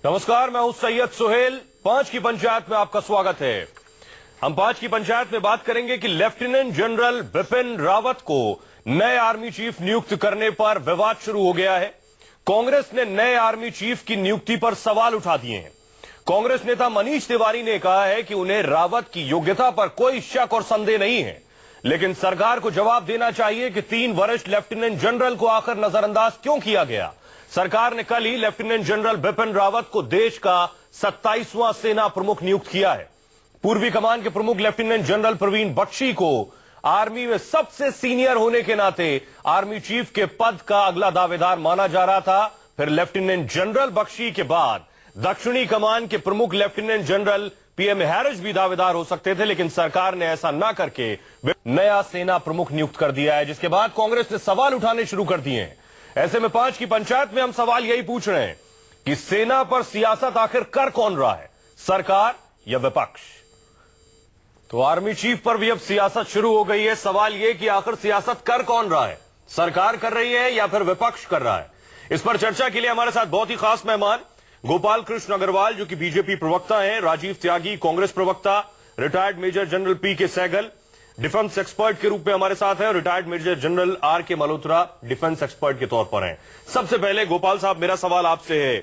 नमस्कार, मैं हूं सैयद सुहेल। 5 की पंचायत में आपका स्वागत है। हम 5 की पंचायत में बात करेंगे कि लेफ्टिनेंट जनरल बिपिन रावत को नए आर्मी चीफ नियुक्त करने पर विवाद शुरू हो गया है। कांग्रेस ने नए आर्मी चीफ की नियुक्ति पर सवाल उठा दिए हैं। कांग्रेस नेता मनीष तिवारी ने कहा है कि उन्हें रावत की योग्यता पर कोई शक और संदेह नहीं है, लेकिन सरकार को जवाब देना चाहिए कि 3 वरिष्ठ लेफ्टिनेंट जनरल को आखिर नजरअंदाज क्यों किया गया। सरकार ने कल ही लेफ्टिनेंट जनरल बिपिन रावत को देश का 27वां सेना प्रमुख नियुक्त किया है। पूर्वी कमान के प्रमुख लेफ्टिनेंट जनरल प्रवीण बख्शी को आर्मी में सबसे सीनियर होने के नाते आर्मी चीफ के पद का अगला दावेदार माना जा रहा था। फिर लेफ्टिनेंट जनरल बख्शी के बाद दक्षिणी कमान के प्रमुख लेफ्टिनेंट जनरल पीएम हैरिस भी दावेदार हो सकते थे, लेकिन सरकार ने ऐसा ना करके नया सेना प्रमुख नियुक्त कर दिया है, जिसके बाद कांग्रेस ने सवाल उठाने शुरू कर दिए हैं। ऐसे में 5 की पंचायत में हम सवाल यही पूछ रहे हैं कि सेना पर सियासत आखिर कर कौन रहा है, सरकार या विपक्ष। तो आर्मी चीफ पर भी अब सियासत शुरू हो गई है। सवाल यह कि आखिर सियासत कर कौन रहा है, सरकार कर रही है या फिर विपक्ष कर रहा है। इस पर चर्चा के लिए हमारे साथ बहुत ही खास मेहमान गोपाल कृष्ण अग्रवाल, जो कि बीजेपी प्रवक्ता हैं, राजीव त्यागी कांग्रेस प्रवक्ता, retired major general P K. Sehgal defence expert के रूप में हमारे साथ हैं, और retired major general R K. Malhotra defence expert के तौर पर हैं। सबसे पहले गोपाल साहब, मेरा सवाल आपसे है,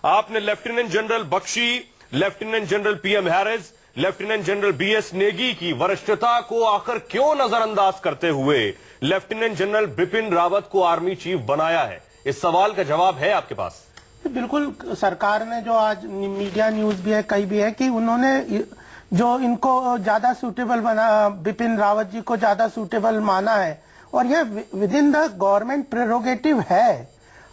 आपने lieutenant general Bakshi, lieutenant general PM Harris, lieutenant general BS Negi की वरिष्ठता को आखिर क्यों नजरअंदाज करते हुए लेफ्टिनेंट जनरल बिपिन रावत को आर्मी चीफ बनाया है? इस सवाल का जवाब है आपके पास? बिल्कुल, सरकार ने जो आज मीडिया न्यूज भी है, कई भी है कि उन्होंने जो इनको ज्यादा सूटेबल बना, बिपिन रावत जी को ज्यादा सूटेबल माना है, और ये with in the government prerogative है।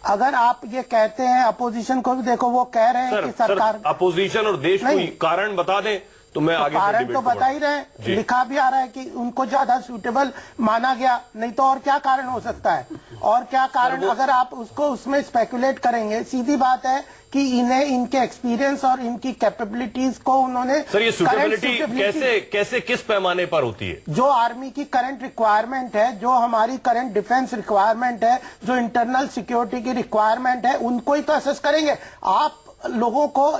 अगर आप ये कहते हैं, अपोजिशन को भी देखो, वो कह रहे हैं कि सरकार अपोजिशन और देश को कारण बता दें तो मैं आगे कारण तो बता ही रहे, लिखा भी आ रहा है कि उनको ज्यादा सूटेबल माना गया, नहीं तो और क्या कारण हो सकता है? और क्या कारण, अगर आप उसको उसमें स्पेकुलेट करेंगे, सीधी बात है कि इन्हें इनके एक्सपीरियंस और इनकी कैपेबिलिटीज को उन्होंने सर, ये सूटेबिलिटी कैसे किस पैमाने पर होती है? जो आर्मी की करंट रिक्वायरमेंट है, जो हमारी करंट डिफेंस रिक्वायरमेंट है, जो इंटरनल सिक्योरिटी की रिक्वायरमेंट है, उनको ही तो असेस करेंगे। आप लोगों को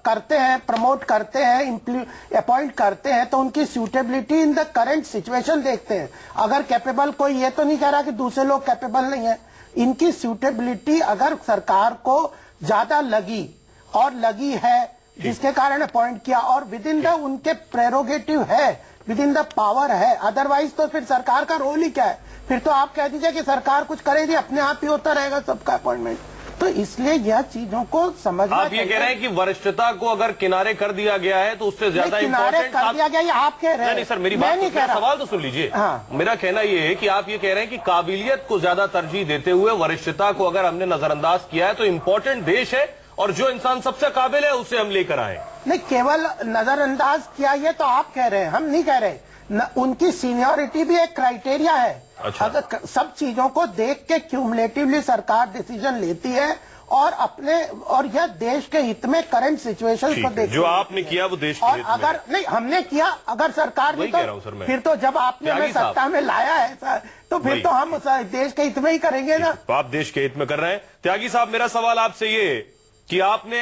करते हैं, प्रमोट करते हैं, अपॉइंट करते हैं, तो उनकी suitability in the current situation देखते हैं। अगर कैपेबल, कोई ये तो नहीं कह रहा कि दूसरे लोग कैपेबल नहीं है। इनकी सूटेबिलिटी अगर सरकार को ज्यादा लगी और लगी है, जिसके कारण अपॉइंट किया, और विद इन द उनके प्रेरोगेटिव है, विद इन द पावर है, अदरवाइज तो फिर सरकार का रोल ही क्या है? फिर तो आप कह दीजिए कि सरकार कुछ करेगी, अपने आप ही होता रहेगा सबका अपॉइंटमेंट। तो इसलिए यह चीजों को समझना आप ये कह रहे हैं कि वरिष्ठता को अगर किनारे कर दिया गया है तो उससे ज्यादा किनारे कर दिया गया, ये आप कह रहे हैं। नहीं सर, मेरी बात नहीं कह रहा, सवाल तो सुन लीजिए। हाँ। मेरा कहना ये है कि आप ये कह रहे हैं कि काबिलियत को ज्यादा तरजीह देते हुए वरिष्ठता को अगर हमने नजरअंदाज किया है तो इम्पोर्टेंट देश है और जो इंसान सबसे काबिल है उसे हम लेकर आए। नहीं, केवल नजरअंदाज किया, ये तो आप कह रहे हैं, हम नहीं कह रहे। उनकी सीनियरिटी भी एक क्राइटेरिया है। अच्छा। अगर सब चीजों को देख के क्यूमुलेटिवली सरकार डिसीजन लेती है और अपने, और यह देश के हित में करंट सिचुएशन को देख, जो आपने किया वो देश के और हित अगर में। नहीं हमने किया, अगर सरकार ने तो फिर तो जब आपने हमें सत्ता में लाया है सर, तो फिर तो हम देश के हित में ही करेंगे ना। आप देश के हित में कर रहे हैं। त्यागी साहब, मेरा सवाल आपसे ये कि आपने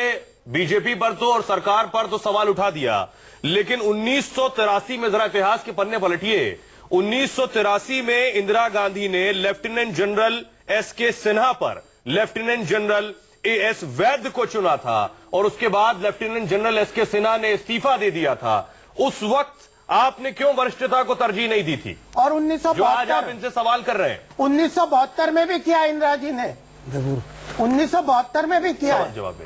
बीजेपी पर तो और सरकार पर तो सवाल उठा दिया, लेकिन 1983 में जरा इतिहास के पन्ने पलटिए। 1983 में इंदिरा गांधी ने लेफ्टिनेंट जनरल एस.के. सिन्हा पर लेफ्टिनेंट जनरल ए.एस. वैद्य को चुना था, और उसके बाद लेफ्टिनेंट जनरल एस.के. सिन्हा ने इस्तीफा दे दिया था। उस वक्त आपने क्यों वरिष्ठता को तरजीह नहीं दी थी? और 1972 जो आज आप इनसे सवाल कर रहे हैं, 1972 में भी किया इंदिरा जी ने, 1972 में भी किया। जवाब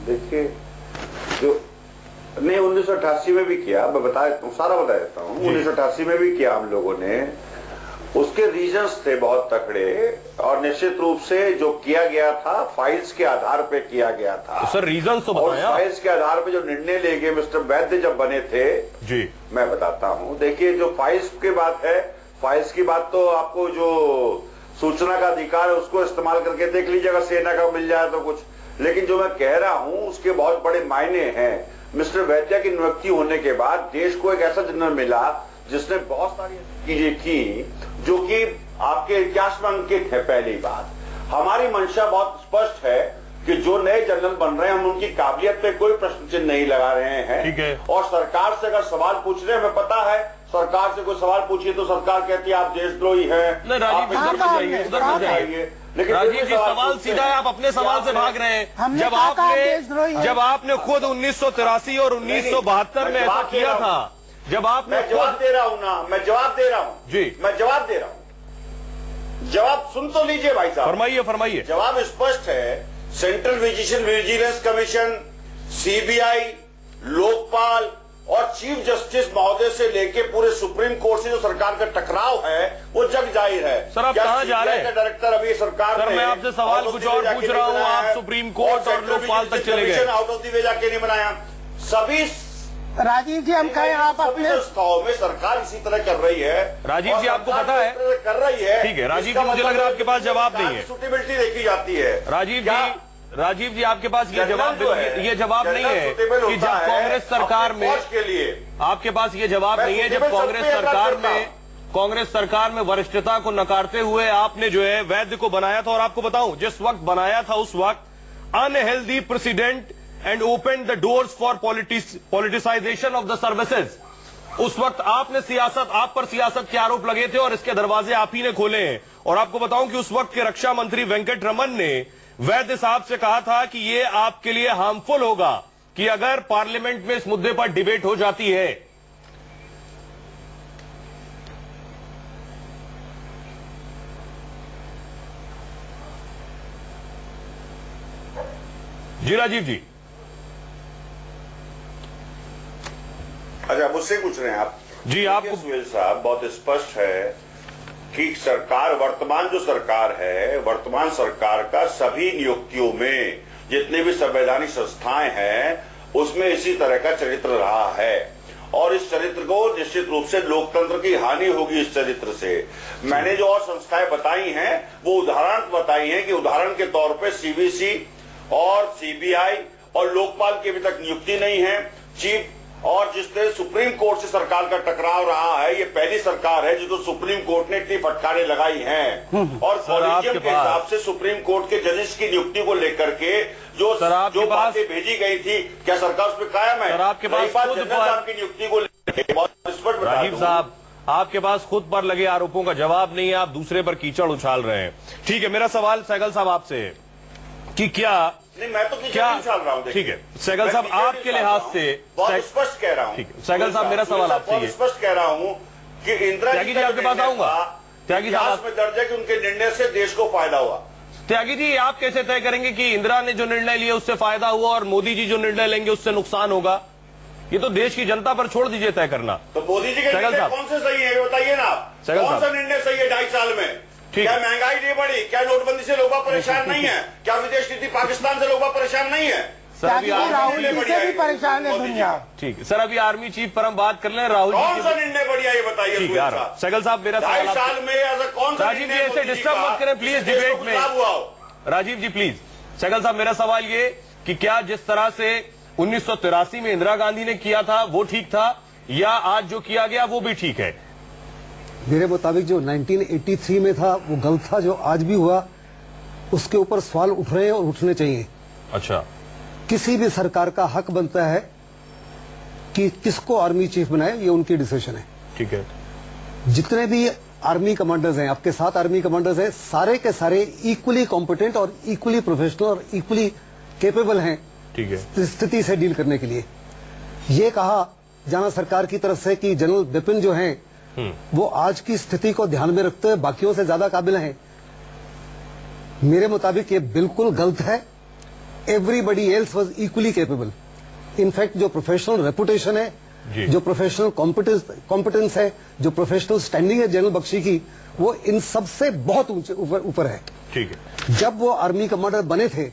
देखिए, जो नहीं 1988 में भी किया, मैं सारा बता देता हूँ। 1988 में भी किया हम लोगों ने, उसके रीजंस थे बहुत तकड़े, और निश्चित रूप से जो किया गया था फाइल्स के आधार पे किया गया था। तो सर रीजंस तो बताएं। और फाइल्स के आधार पे जो निर्णय ले गए मिस्टर वैद्य जब बने थे जी, मैं बताता हूँ। देखिए, जो फाइल्स की बात है, फाइल्स की बात तो आपको जो सूचना का अधिकार है उसको इस्तेमाल करके देख लीजिएगा, सेना का मिल जाए तो कुछ। लेकिन जो मैं कह रहा हूँ उसके बहुत बड़े मायने हैं। मिस्टर वैद्य की नियुक्ति होने के बाद देश को एक ऐसा जनरल मिला जिसने बहुत सारी चीजें की जो कि आपके इतिहास में अंकित है। पहली बात, हमारी मंशा बहुत स्पष्ट है कि जो नए जनरल बन रहे हैं हम उनकी काबिलियत पे कोई प्रश्न चिन्ह नहीं लगा रहे हैं। ठीक है। और सरकार से अगर सवाल पूछ रहे हैं, हमें पता है सरकार से कोई सवाल पूछिए तो सरकार कहती है आप देशद्रोही हैं। नहीं राजीव जी, उधर मत जाइए, उधर मत जाइए। लेकिन राजीव जी सवाल सीधा है, आप अपने सवाल से भाग रहे हैं। जब आपने खुद 1983 और 1972 में ऐसा किया था, जब आपने जवाब दे रहा हूं ना, मैं जवाब दे रहा हूं जी, मैं जवाब दे रहा हूं। जवाब सुन तो लीजिए भाई साहब। फरमाइए फरमाइए। जवाब स्पष्ट है। Central vigilance commission, CBI, Lokpal और चीफ जस्टिस महोदय से लेके पूरे सुप्रीम कोर्ट से जो सरकार का टकराव है वो जग जाहिर है। सर आप कहां जा रहे हैं? डायरेक्टर अभी सरकार सर मैं आपसे सवाल कुछ और पूछ रहा हूं, आप सुप्रीम कोर्ट और लोकपाल तक चले गए। आउट ऑफ द वे जाके नहीं बनाया। सभी राजीव जी हम कहें आप अपने संस्थाओं में सरकार इसी तरह कर रही है। राजीव जी आपको पता है कर रही है। ठीक है राजीव जी, मुझे लग रहा है आपके पास जवाब नहीं है। सुटेबिलिटी देखी जाती है। राजीव जी आपके पास ये जवाब नहीं है कि जब कांग्रेस सरकार में आपके पास ये जवाब नहीं है, जब कांग्रेस सरकार में वरिष्ठता को नकारते हुए आपने जो है वैद्य को बनाया था। और आपको बताऊं जिस वक्त बनाया था उस वक्त unhealthy president and open the doors for politicisation of the services. उस वक्त आप पर सियासत के आरोप लगे थे और इसके दरवाजे आप ही ने खोले हैं। और आपको बताऊं कि उस वक्त के रक्षा मंत्री वेंकट रमन ने वैद्य साहब से कहा था कि ये आपके लिए हार्मफुल होगा कि अगर पार्लियामेंट में इस मुद्दे पर डिबेट हो जाती है। जी राजीव जी। अच्छा मुझसे पूछ रहे हैं आप जी? आपको सुहेल साहब बहुत स्पष्ट है कि सरकार, वर्तमान जो सरकार है, वर्तमान सरकार का सभी नियुक्तियों में जितने भी संवैधानिक संस्थाएं हैं उसमें इसी तरह का चरित्र रहा है। और इस चरित्र को निश्चित रूप से लोकतंत्र की हानि होगी इस चरित्र से। मैंने जो और संस्थाएं बताई हैं वो उदाहरण बताई हैं कि उदाहरण के तौर पे सीबीसी और सीबीआई और लोकपाल की अभी तक नियुक्ति नहीं है। चीफ और जिस तरह सुप्रीम कोर्ट से सरकार का टकराव रहा है, ये पहली सरकार है जिसको सुप्रीम कोर्ट ने इतनी फटकारें लगाई हैं। और कॉलेजियम के हिसाब से सुप्रीम कोर्ट के जजेस की नियुक्ति को लेकर के जो बातें भेजी गई थी, क्या सरकार उस पर कायम है? आपके पास की नियुक्ति को लेकर बहुत स्पष्ट राजीव साहब आपके पास खुद पर लगे आरोपों का जवाब नहीं है, आप दूसरे पर कीचड़ उछाल रहे हैं। ठीक है, मेरा सवाल सहगल साहब आपसे है कि क्या नहीं, मैं तो क्या उछाल रहा हूं। ठीक है सहगल साहब, आपके लिहाज से बहुत स्पष्ट कह रहा हूं। ठीक है सहगल साहब, मेरा सवाल आपसे ये स्पष्ट कह रहा हूं कि इंदिरा त्यागी जी आपके पास आऊंगा। त्यागी साहब में दर्ज है कि उनके निर्णय से देश को फायदा हुआ। त्यागी जी आप कैसे तय करेंगे कि इंदिरा ने जो निर्णय लिया उससे फायदा हुआ और मोदी जी जो निर्णय लेंगे उससे नुकसान होगा? ये तो देश की जनता पर छोड़ दीजिए तय करना। तो मोदी जी के निर्णय कौन से सही है बताइए ना, कौन सा निर्णय सही है 2.5 साल में? क्या महंगाई नहीं बढ़ी? क्या नोटबंदी से लोग परेशान नहीं है? क्या विदेश नीति पाकिस्तान से लोग परेशान नहीं है? राहुल जी से भी परेशान है दुनिया। ठीक है सर, अभी आर्मी चीफ पर हम बात कर लें। राहुल जी कौन सा निर्णय बढ़िया ये बताइए। ठीक है सहगल साहब, मेरा 2.5 साल में ऐसा कौन सा? राजीव जी ऐसे डिस्टर्ब मत करें प्लीज डिबेट में। राजीव जी प्लीज। सहगल साहब, मेरा सवाल ये कि क्या जिस तरह से 1983 में इंदिरा गांधी ने किया था वो ठीक था या आज जो किया गया वो भी ठीक है? मेरे मुताबिक जो 1983 में था वो गलत था, जो आज भी हुआ उसके ऊपर सवाल उठ रहे हैं और उठने चाहिए। अच्छा, किसी भी सरकार का हक बनता है कि किसको आर्मी चीफ बनाए, ये उनकी डिसीजन है। ठीक है। जितने भी आर्मी कमांडर्स हैं, आपके 7 आर्मी कमांडर्स हैं, सारे के सारे इक्वली कॉम्पिटेंट और इक्वली प्रोफेशनल और इक्वली केपेबल हैं ठीक है स्थिति से डील करने के लिए। ये कहा जाना सरकार की तरफ से कि जनरल बिपिन जो हैं वो आज की स्थिति को ध्यान में रखते हुए बाकियों से ज्यादा काबिल हैं, मेरे मुताबिक ये बिल्कुल गलत है। Everybody else was equally capable. In fact जो प्रोफेशनल रेपुटेशन है, जो प्रोफेशनल कॉम्पिटेंस है, जो प्रोफेशनल स्टैंडिंग है जनरल बख्शी की, वो इन सबसे बहुत ऊंचे ऊपर है। ठीक है। जब वो आर्मी कमांडर बने थे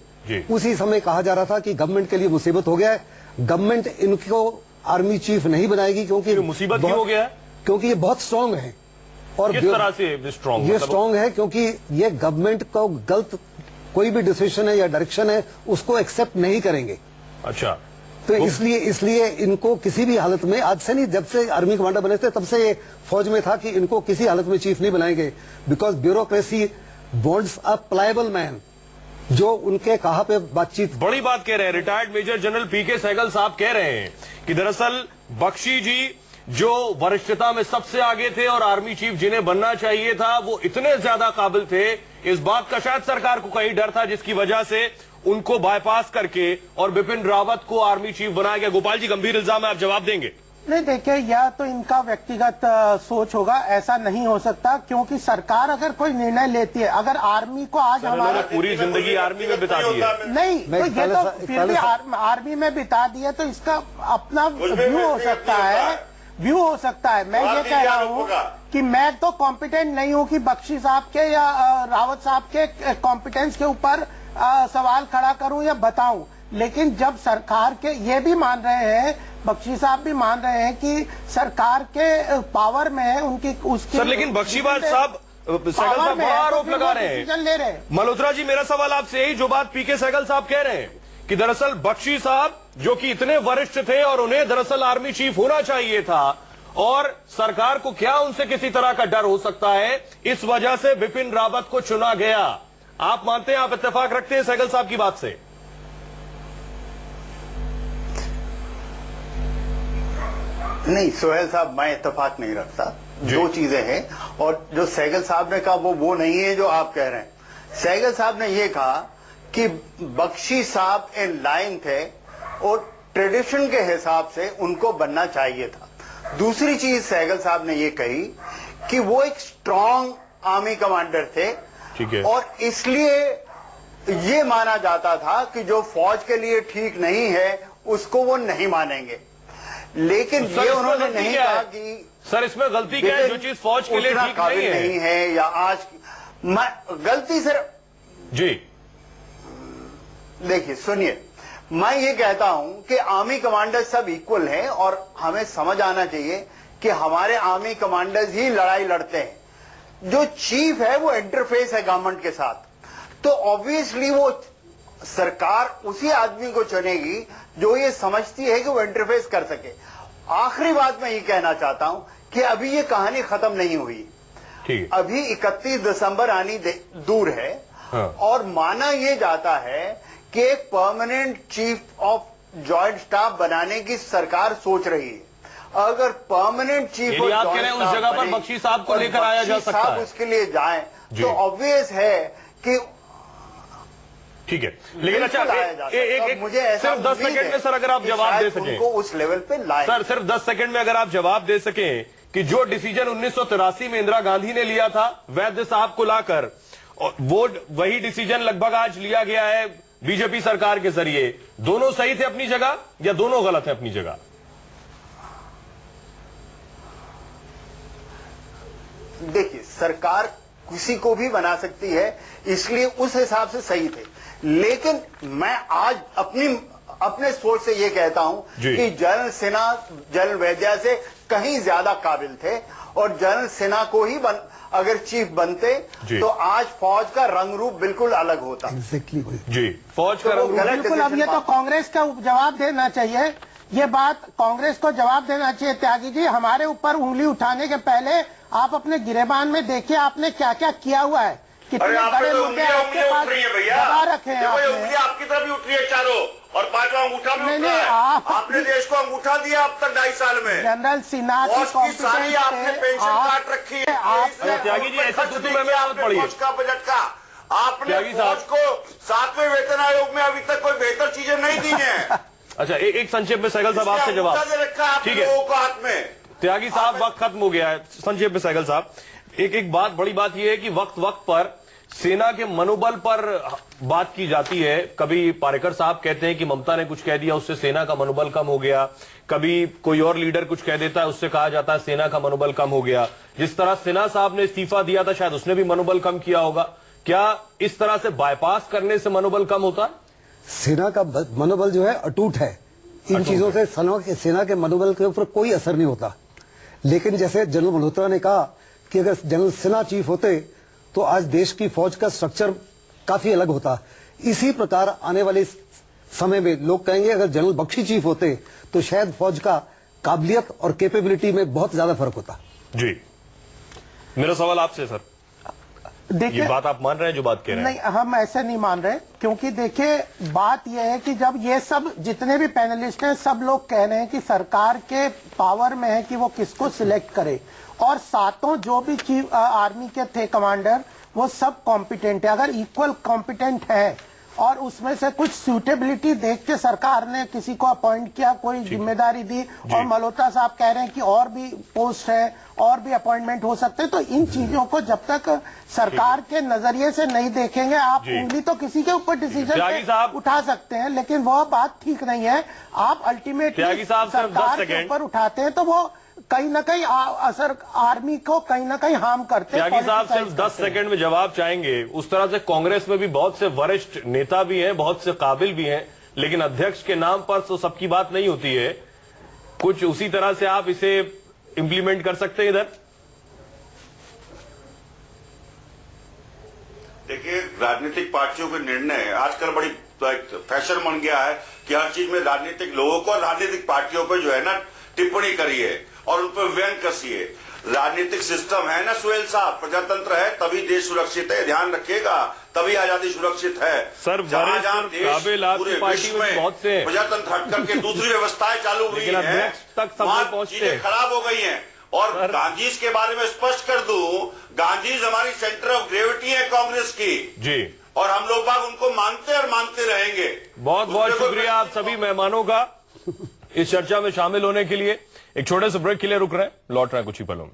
उसी समय कहा जा रहा था कि गवर्नमेंट के लिए मुसीबत हो गया है, गवर्नमेंट इनको आर्मी चीफ नहीं बनाएगी क्योंकि मुसीबत क्यों हो गया है? क्योंकि ये बहुत स्ट्रांग है। और किस तरह से स्ट्रांग? ये स्ट्रांग है क्योंकि ये गवर्नमेंट को गलत कोई भी डिसीजन है या डायरेक्शन है उसको एक्सेप्ट नहीं करेंगे। अच्छा, तो इसलिए इनको किसी भी हालत में, आज से नहीं, जब से आर्मी कमांडर बने थे तब से ये फौज में था कि इनको किसी हालत में चीफ नहीं बनाएंगे, because bureaucracy wants a pliable man. जो उनके कहा पे बातचीत। बड़ी बात कह रहे हैं रिटायर्ड मेजर जनरल पीके सहगल साहब, कह रहे हैं कि दरअसल बख्शी जी जो वरिष्ठता में सबसे आगे थे और आर्मी चीफ जिन्हें बनना चाहिए था वो इतने ज्यादा काबिल थे, इस बात का शायद सरकार को कहीं डर था जिसकी वजह से उनको बाईपास करके और बिपिन रावत को आर्मी चीफ बनाया गया। गोपाल जी, गंभीर इल्जाम है, आप जवाब देंगे? नहीं, देखिए, यह तो इनका व्यक्तिगत सोच होगा, ऐसा नहीं हो सकता, क्योंकि सरकार अगर कोई निर्णय लेती है, अगर आर्मी को आज हमारे पूरी जिंदगी आर्मी में बिता दी है। नहीं, तो ये तो फिर भी आर्मी में बिता दी है, तो इसका अपना व्यू हो सकता है, मैं ये कह रहा हूँ कि मैं तो कॉम्पिटेंट नहीं हूँ कि बख्शी साहब के या रावत साहब के कॉम्पिटेंस के ऊपर सवाल खड़ा करूं या बताऊं, लेकिन जब सरकार के ये भी मान रहे हैं, बख्शी साहब भी मान रहे हैं कि सरकार के पावर में है उनकी उसकी। सर, लेकिन बख्शी साहब सहगल साहब बड़ा आरोप लगा रहे हैं। मल्होत्रा जी, मेरा सवाल आपसे यही जो बात पीके सहगल साहब कह रहे हैं कि दरअसल बख्शी साहब जो कि इतने वरिष्ठ थे और उन्हें दरअसल आर्मी चीफ होना चाहिए था, और सरकार को क्या उनसे किसी तरह का डर हो सकता है, इस वजह से बिपिन रावत को चुना गया। आप मानते हैं, आप इत्तेफाक रखते हैं सहगल साहब की बात से? नहीं सोहेल साहब, मैं इत्तेफाक नहीं रखता। दो चीजें हैं, और जो सहगल साहब ने कहा वो नहीं है जो आप कह रहे हैं। सहगल साहब ने ये कहा कि बख्शी साहब इन लाइन थे और ट्रेडिशन के हिसाब से उनको बनना चाहिए था। दूसरी चीज सहगल साहब ने ये कही कि वो एक स्ट्रांग आर्मी कमांडर थे, ठीक है, और इसलिए ये माना जाता था कि जो फौज के लिए ठीक नहीं है उसको वो नहीं मानेंगे। लेकिन तो ये उन्होंने नहीं कहा कि सर इसमें गलती क्या है, जो चीज फौज के लिए ठीक नहीं है या आज गलती सिर्फ जी। देखिए सुनिए, मैं ये कहता हूं कि आर्मी कमांडर्स सब इक्वल हैं और हमें समझ आना चाहिए कि हमारे आर्मी कमांडर्स ही लड़ाई लड़ते हैं। जो चीफ है वो इंटरफेस है गवर्नमेंट के साथ, तो ऑब्वियसली वो सरकार उसी आदमी को चुनेगी जो ये समझती है कि वो इंटरफेस कर सके। आखिरी बात मैं ये कहना चाहता हूं कि अभी ये कहानी खत्म नहीं हुई, अभी 31 दिसंबर आनी दूर है। हाँ। और माना ये जाता है कि एक permanent chief of joint staff बनाने की सरकार सोच रही है। अगर परमानेंट चीफ ऑफ आप कह रहे हैं उस जगह पर बख्शी साहब को लेकर आया जा सकता है, उसके लिए जाएं तो ऑब्वियस है कि ठीक है। लेकिन अच्छा, मुझे सिर्फ 10 सेकंड में सर अगर आप जवाब दे सकें, उनको उस लेवल पे लाएं। सर सिर्फ 10 सेकंड में अगर आप जवाब दे सकें कि जो डिसीजन 1983 में इंदिरा गांधी ने लिया था वैद्य साहब को लाकर, और वो वही डिसीजन लगभग आज लिया गया है बीजेपी सरकार के जरिए, दोनों सही थे अपनी जगह या दोनों गलत है अपनी जगह? देखिए, सरकार किसी को भी बना सकती है, इसलिए उस हिसाब से सही थे। लेकिन मैं आज अपने सोच से ये कहता हूं कि जनरल सिन्हा जनरल वैद्या से कहीं ज्यादा काबिल थे, और जनरल सिन्हा को ही अगर चीफ बनते तो आज फौज का रंग रूप बिल्कुल अलग होता। जी, फौज का रंग रूप बिल्कुल। अब ये तो कांग्रेस का जवाब देना चाहिए, ये बात कांग्रेस को जवाब देना चाहिए। त्यागी जी, हमारे ऊपर उंगली उठाने के पहले आप अपने गिरेबान में देखिए आपने क्या क्या किया हुआ है, कितने बड़े मुद्दे आपके पास दबा रखे हैं। आपकी तरफ भी उठ रही है चारों, और पांचवा अंगूठा भी उठ रहा है। आपने देश को अंगूठा दिया अब तक 2.5 साल में। जनरल सिन्हा की सारी आपने पेंशन काट रखी है। त्यागी जी, ऐसा तो मैं आप पढ़िए फौज का बजट का आपने फौज को 7वें वेतन आयोग में अभी तक कोई बेहतर चीजें नहीं दी है। अच्छा, एक संक्षेप में सहगल साहब आपसे जवाब। ठीक है, लोगों को हाथ में। त्यागी साहब, वक्त खत्म हो गया है, संक्षेप में सहगल साहब। एक बात, बड़ी बात यह है कि वक्त वक्त पर सेना के मनोबल पर बात की जाती है। कभी पारेकर साहब कहते हैं कि ममता ने कुछ कह दिया उससे सेना का मनोबल कम हो गया, कभी कोई और लीडर कुछ कह देता है उससे कहा जाता है सेना का मनोबल कम हो गया। जिस तरह सिन्हा साहब ने इस्तीफा दिया था शायद उसने भी मनोबल कम किया होगा। क्या इस तरह से बाईपास करने से मनोबल कम होता है? सेना का मनोबल जो है अटूट है। इन चीजों से सेना के मनोबल के ऊपर कोई असर नहीं होता। लेकिन जैसे जनरल मल्होत्रा ने कहा कि अगर जनरल सिन्हा चीफ होते तो आज देश की फौज का स्ट्रक्चर काफी अलग होता। इसी प्रकार आने वाले समय में लोग कहेंगे अगर जनरल बख्शी चीफ होते तो शायद फौज का काबिलियत और कैपेबिलिटी में बहुत ज्यादा फर्क होता। जी, मेरा सवाल आपसे सर। देखिए, ये बात आप मान रहे हैं जो बात कह रहे हैं? नहीं, हम ऐसे नहीं मान रहे, क्योंकि देखिए बात यह है कि जब ये सब जितने भी पैनलिस्ट हैं सब लोग कह रहे हैं कि सरकार के पावर में है कि वो किसको सिलेक्ट करे, और सातों जो भी चीफ आर्मी के थे कमांडर वो सब कॉम्पिटेंट है। अगर इक्वल कॉम्पिटेंट है और उसमें से कुछ सूटेबिलिटी देख के सरकार ने किसी को अपॉइंट किया, कोई जिम्मेदारी दी, और मल्होत्रा साहब कह रहे हैं कि और भी पोस्ट है और भी अपॉइंटमेंट हो सकते हैं, तो इन चीजों को जब तक सरकार के नजरिए से नहीं देखेंगे, आप उंगली तो किसी के ऊपर डिसीजन उठा सकते हैं, लेकिन वह बात ठीक नहीं है। आप अल्टीमेटली सरकार के ऊपर उठाते हैं तो वो कहीं ना कहीं असर आर्मी को कहीं ना कहीं हार्म करते हैं। त्यागी साहब सिर्फ 10 सेकंड में जवाब चाहेंगे। उस तरह से कांग्रेस में भी बहुत से वरिष्ठ नेता भी हैं, बहुत से काबिल भी हैं, लेकिन अध्यक्ष के नाम पर तो सबकी बात नहीं होती है। कुछ उसी तरह से आप इसे इंप्लीमेंट कर सकते हैं इधर? देखिए, राजनीतिक पार्टियों के निर्णय आजकल बड़ी फैशन बन गया है कि हर चीज में राजनीतिक लोगों को, राजनीतिक पार्टियों पर जो है ना टिप्पणी करिए और उन पर व्यंग कसिए। राजनीतिक सिस्टम है ना सुहेल साहब, प्रजातंत्र है तभी देश सुरक्षित है, ध्यान रखिएगा, तभी आजादी सुरक्षित है। सर, जहां जहां देश पूरे विश्व में प्रजातंत्र हट करके दूसरी व्यवस्थाएं चालू हुई है, वहां चीजें खराब हो गई हैं। और गांधीज के बारे में स्पष्ट कर दूं, गांधीज हमारी सेंटर ऑफ ग्रेविटी है कांग्रेस की जी, और हम लोग बाग उनको मानते और मानते रहेंगे। बहुत बहुत शुक्रिया आप सभी मेहमानों का इस चर्चा में शामिल होने के लिए। एक छोटे से ब्रेक के लिए रुक रहे हैं, लौट रहे हैं कुछ ही पलों में।